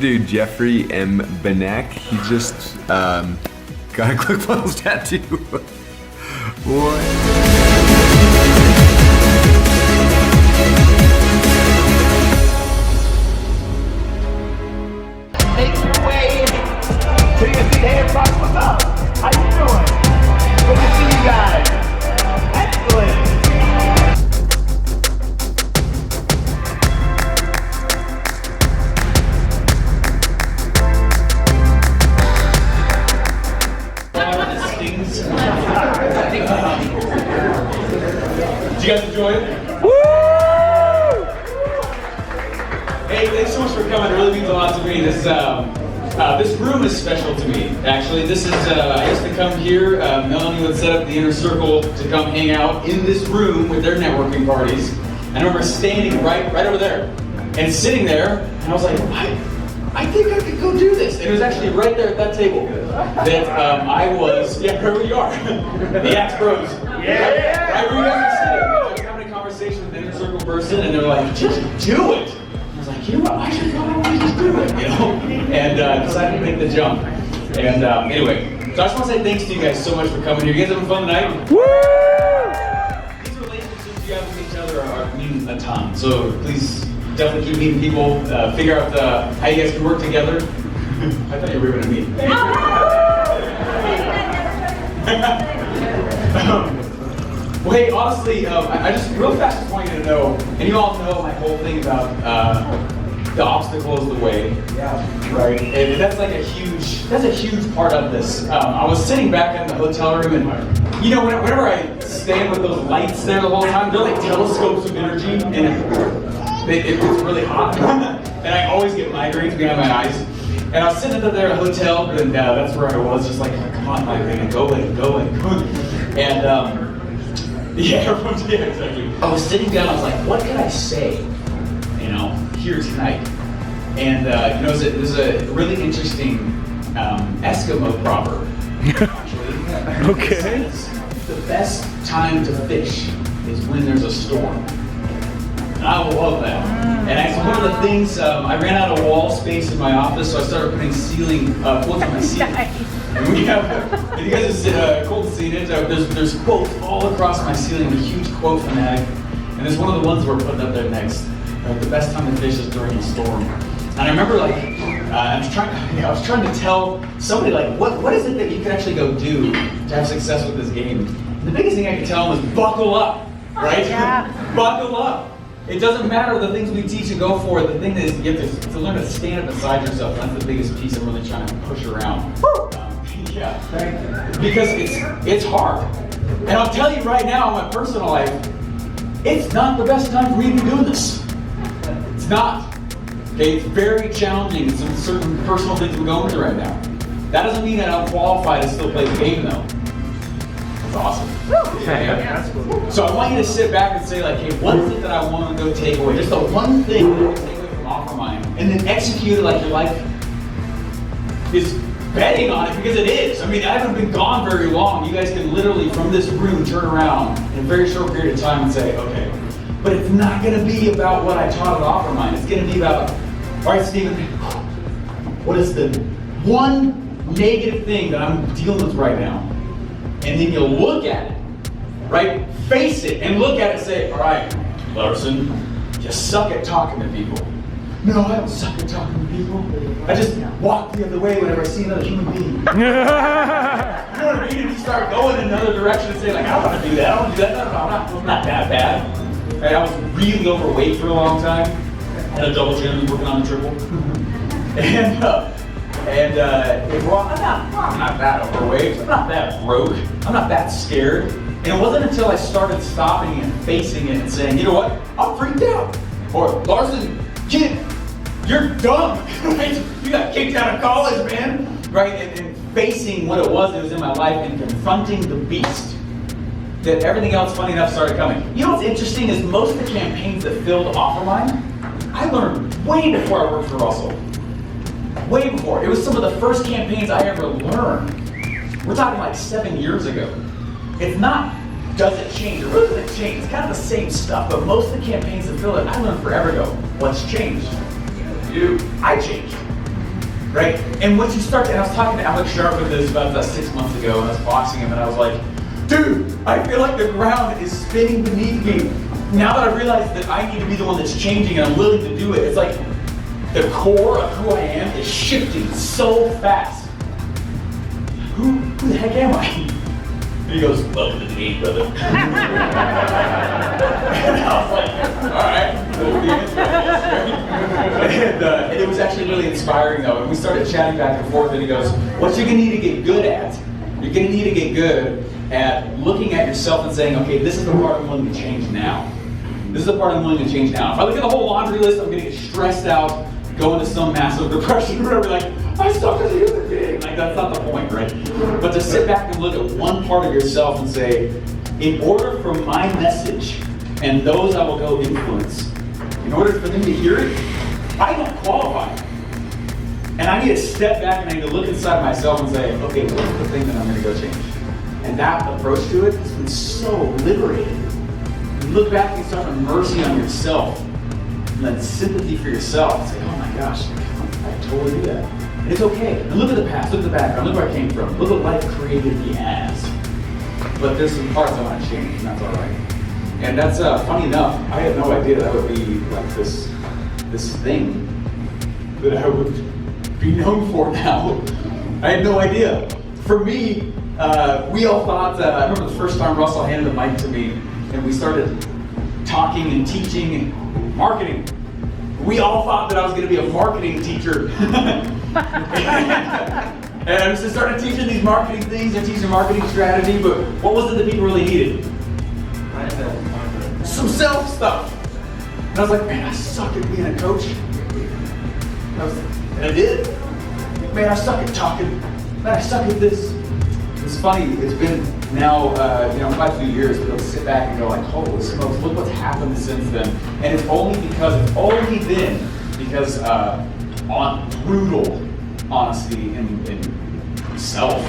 dude, Jeffrey M. Benek. He just got a ClickFunnels tattoo. What? Make your way to your seat. Hey, everybody, what's up? How you doing? Good to see you guys. Excellent. Did you guys enjoy it? Woo! Hey, thanks so much for coming. It really means a lot to me. This room is special to me, actually. This is, I used to come here. Melanie would set up the inner circle to come hang out in this room with their networking parties. And I remember standing right over there and sitting there, and I was like, I think I could go do this. And it was actually right there at that table that I was, yeah, where we are, the Axe Bros. Yeah! Right where you guys are sitting. I was having a conversation with an inner circle person, and they're like, just do it. I was like, you know what, I should probably just do it, you know? And decided to make the jump. And anyway, so I just want to say thanks to you guys so much for coming here. You guys having fun tonight? Woo! These relationships you have with each other mean a ton. So please definitely keep meeting people, figure out how you guys can work together. I thought you were going to meet. Well, hey, honestly, I just real fast just want you to know, and you all know my whole thing about the obstacle is the way, right? And that's like a huge part of this. I was sitting back in the hotel room, and you know, whenever I stand with those lights there the whole time, they're like telescopes of energy, and it's really hot, and I always get migraines behind my eyes. And I was sitting there at a hotel, and that's where I was, just like, come on, migraine, go. And yeah, exactly. I was sitting down, I was like, what can I say, you know, here tonight? And you know, there's a really interesting Eskimo proverb, actually. Okay. It says, the best time to fish is when there's a storm. And I love that. And actually, one of the things, I ran out of wall space in my office, so I started putting ceiling quotes on my ceiling. And we have, if you guys have cool to see it, there's quotes all across my ceiling, a huge quote fanatic. And there's one of the ones we're putting up there next. The best time to fish is during a storm. And I remember, like, I was trying to tell somebody, like, what is it that you can actually go do to have success with this game? And the biggest thing I could tell them was buckle up, right? Yeah. Buckle up. It doesn't matter the things we teach and go for. The thing is, you have to learn to stand up beside yourself. That's the biggest piece I'm really trying to push around. Yeah, because it's hard. And I'll tell you right now, in my personal life, it's not the best time for me to be doing this. It's not. Okay, it's very challenging. Some certain personal things we're going through right now. That doesn't mean that I'm qualified to still play the game, though. That's awesome. Yeah. So I want you to sit back and say, like, hey, what is it that I want to go take away? Just the one thing that you can take away from Offermind, and then execute it like your life is betting on it, because it is. I mean, I haven't been gone very long. You guys can literally, from this room, turn around in a very short period of time and say, okay. But it's not going to be about what I taught at Offermind. It's going to be about, all right, Stephen, what is the one negative thing that I'm dealing with right now? And then you look at it, right? Face it and look at it and say, all right, Larsen, you suck at talking to people. No, I don't suck at talking to people. I just walk the other way whenever I see another human being. You know what I mean? If you start going in another direction and say, like, I don't want to do that, I don't want to do that, no, I'm not that bad. Right? I was really overweight for a long time. Had a double chin, was working on the triple. I'm not that overweight, I'm not that broke, I'm not that scared. And it wasn't until I started stopping and facing it and saying, you know what, I'm freaked out. Or, Larsen, kid, you're dumb, right? You got kicked out of college, man, right? And facing what it was in my life and confronting the beast, that everything else, funny enough, started coming. You know what's interesting is most of the campaigns that filled Offermind, I learned way before I worked for Russell. Way before. It was some of the first campaigns I ever learned. We're talking like 7 years ago. It's not, does it change? It really doesn't change. It's kind of the same stuff, but most of the campaigns that fill it, I learned forever ago. What's changed? You. I changed. right? And once you start to, and I was talking to Alex Sharp with this about 6 months ago, and I was boxing him, and I was like, dude, I feel like the ground is spinning beneath me. Now that I realize that I need to be the one that's changing and I'm willing to do it, it's like the core of who I am is shifting so fast. Who the heck am I? And he goes, welcome to the game, brother. And I was like, all right. And it was actually really inspiring though. And we started chatting back and forth, and he goes, what you're gonna need to get good at, you're gonna need to get good at looking at yourself and saying, okay, this is the part I'm willing to change now. This is the part I'm willing to change now. If I look at the whole laundry list, I'm gonna get stressed out, go into some massive depression or whatever, like, I suck as a human being. Like, that's not the point, right? But to sit back and look at one part of yourself and say, in order for my message and those I will go influence, in order for them to hear it, I don't qualify. And I need to step back and I need to look inside myself and say, okay, what's the thing that I'm gonna go change? And that approach to it has been so liberating. You look back and you start with mercy on yourself, and then sympathy for yourself, and say, oh my gosh, I totally do that. And it's okay. And look at the past, look at the background, look where I came from, look what life created me as. But there's some parts I want to change, and that's all right. And that's funny enough, I had no idea that would be like this thing that I would be known for now. I had no idea. For me, we all thought, I remember the first time Russell handed the mic to me, and we started talking and teaching and marketing. We all thought that I was going to be a marketing teacher. And I just started teaching these marketing things and teaching marketing strategy, but what was it that people really needed? Some self stuff. And I was like, man, I suck at being a coach. And I did. Man, I suck at talking. Man, I suck at this. It's funny, it's been now, quite a few years, but I'll sit back and go like, holy smokes, look what's happened since then. And it's only been because on brutal honesty and self.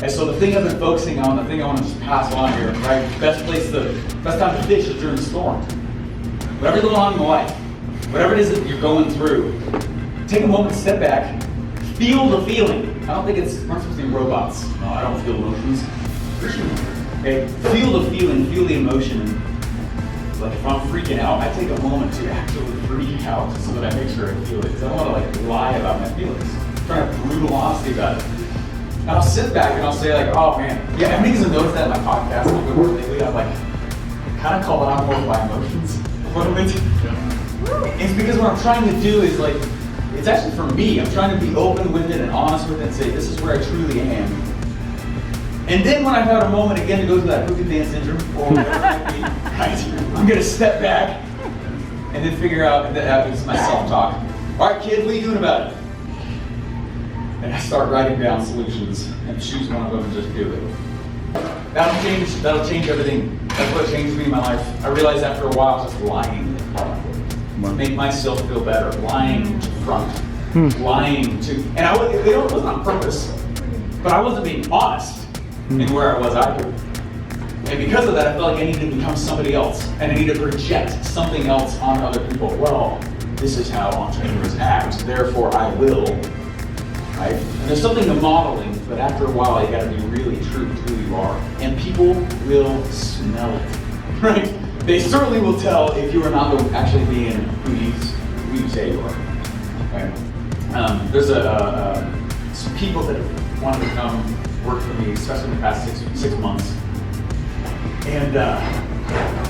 And so the thing I've been focusing on, the thing I want to just pass on here, right? Best time to fish is during the storm. Whatever's going on in life, whatever it is that you're going through, take a moment, step back, feel the feeling. I don't think we're not supposed to be robots. No, I don't feel emotions. Okay, feel the feeling, feel the emotion. Like if I'm freaking out, I take a moment to actually freak out so that I make sure I feel it. Because I don't want to lie about my feelings. I'm trying to have brutal honesty about it. And I'll sit back and I'll say oh man, yeah, how many of you noticed that in my podcast? Lately, I'm kind of calling out more of my emotions. It's because what I'm trying to do is it's actually for me. I'm trying to be open with it and honest with it and say, this is where I truly am. And then when I've had a moment again to go through that poopy dance syndrome, or whatever it might be, right, I'm going to step back and then figure out that it's my self-talk. All right, kid, what are you doing about it? And I start writing down solutions and choose one of them and just do it. That'll change everything. That's what changed me in my life. I realized after a while, just lying make myself feel better. Lying to front, lying to, and it wasn't on purpose, but I wasn't being honest in where I was either. And because of that, I felt like I needed to become somebody else, and I needed to project something else on other people. Well, this is how entrepreneurs act, therefore I will. Right? And there's something to modeling, but after a while, you got to be really true to who you are, and people will smell it, right? They certainly will tell if you are not actually being who you say you are. Right? There's some people that have wanted to come work for me, especially in the past six months. And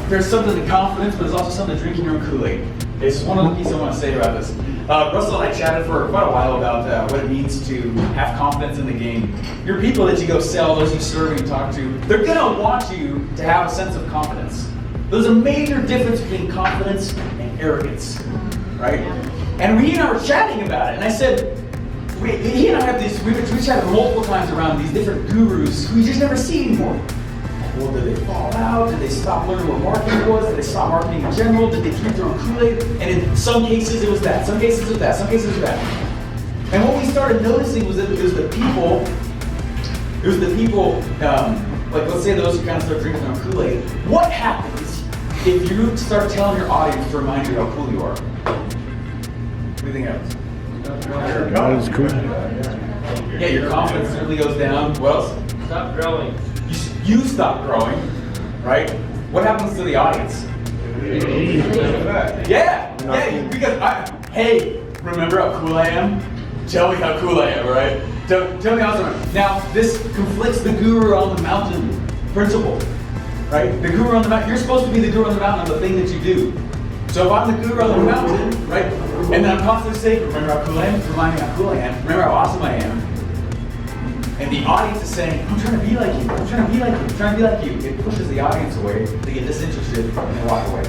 there's something to confidence, but there's also something to drinking your own Kool-Aid. It's one of the pieces I want to say about this. Russell and I chatted for quite a while about what it means to have confidence in the game. Your people that you go sell, those you serve and talk to, they're going to want you to have a sense of confidence. There's a major difference between confidence and arrogance, right? And he and I were chatting about it, and I said, he and I have these, we chatted multiple times around these different gurus who you just never see anymore. Well, did they fall out? Did they stop learning what marketing was? Did they stop marketing in general? Did they drink their own Kool-Aid? And in some cases it was that, some cases it was that, some cases it was that. And what we started noticing was that it was the people, let's say those who kind of start drinking their own Kool-Aid. What happens if you start telling your audience to remind you how cool you are? What do you think happens? That is cool. Yeah, your confidence certainly goes down. What else? Stop growing. You stop growing, right? What happens to the audience? Yeah, because hey, remember how cool I am? Tell me how cool I am, right? Tell me how awesome I am. Now, this conflicts the guru on the mountain principle, right? The guru on the mountain, you're supposed to be the guru on the mountain on the thing that you do. So if I'm the guru on the mountain, right, and then I'm constantly saying, remember how cool I am? Remind me how cool I am. Remember how awesome I am. And the audience is saying, I'm trying to be like you. I'm trying to be like you. I'm trying to be like you. It pushes the audience away. They get disinterested and they walk away.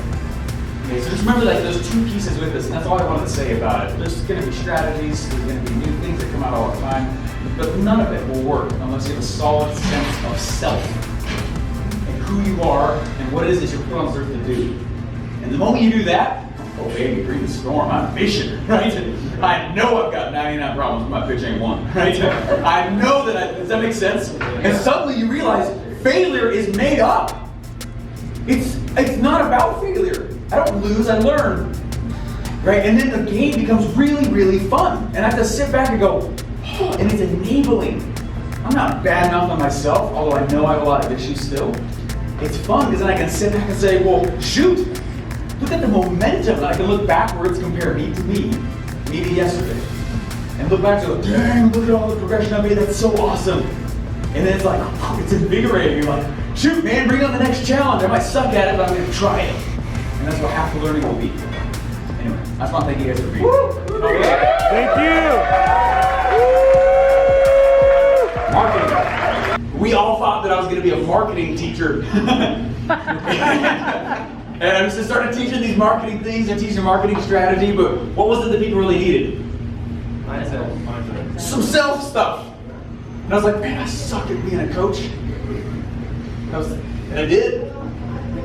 Okay, so just remember that there's two pieces with this, and that's all I wanted to say about it. There's going to be strategies, there's going to be new things that come out all the time, but none of it will work unless you have a solid sense of self and who you are and what it is that you're put on this earth to do. And the moment you do that, oh baby, bring the storm. I'm fishing, right? I know I've got 99 problems with my pitch ain't one, right? I know that does that make sense? And suddenly you realize failure is made up. It's not about failure. I don't lose, I learn. Right? And then the game becomes really, really fun. And I have to sit back and go, oh, and it's enabling. I'm not bad enough on myself, although I know I have a lot of issues still. It's fun because then I can sit back and say, well, shoot, look at the momentum. And I can look backwards, compare me to me to yesterday. And look back and go, dang, look at all the progression I made, that's so awesome. And then it's like, it's invigorating. You're like, shoot, man, bring on the next challenge. I might suck at it, but I'm going to try it. And that's what half the learning will be. Anyway, I just want to thank you guys for being here. Thank you. Marketing. We all thought that I was going to be a marketing teacher. And I just started teaching these marketing things and teaching marketing strategy, but what was it that people really needed? Mindset. Some self stuff. And I was like, man, I suck at being a coach. And I did.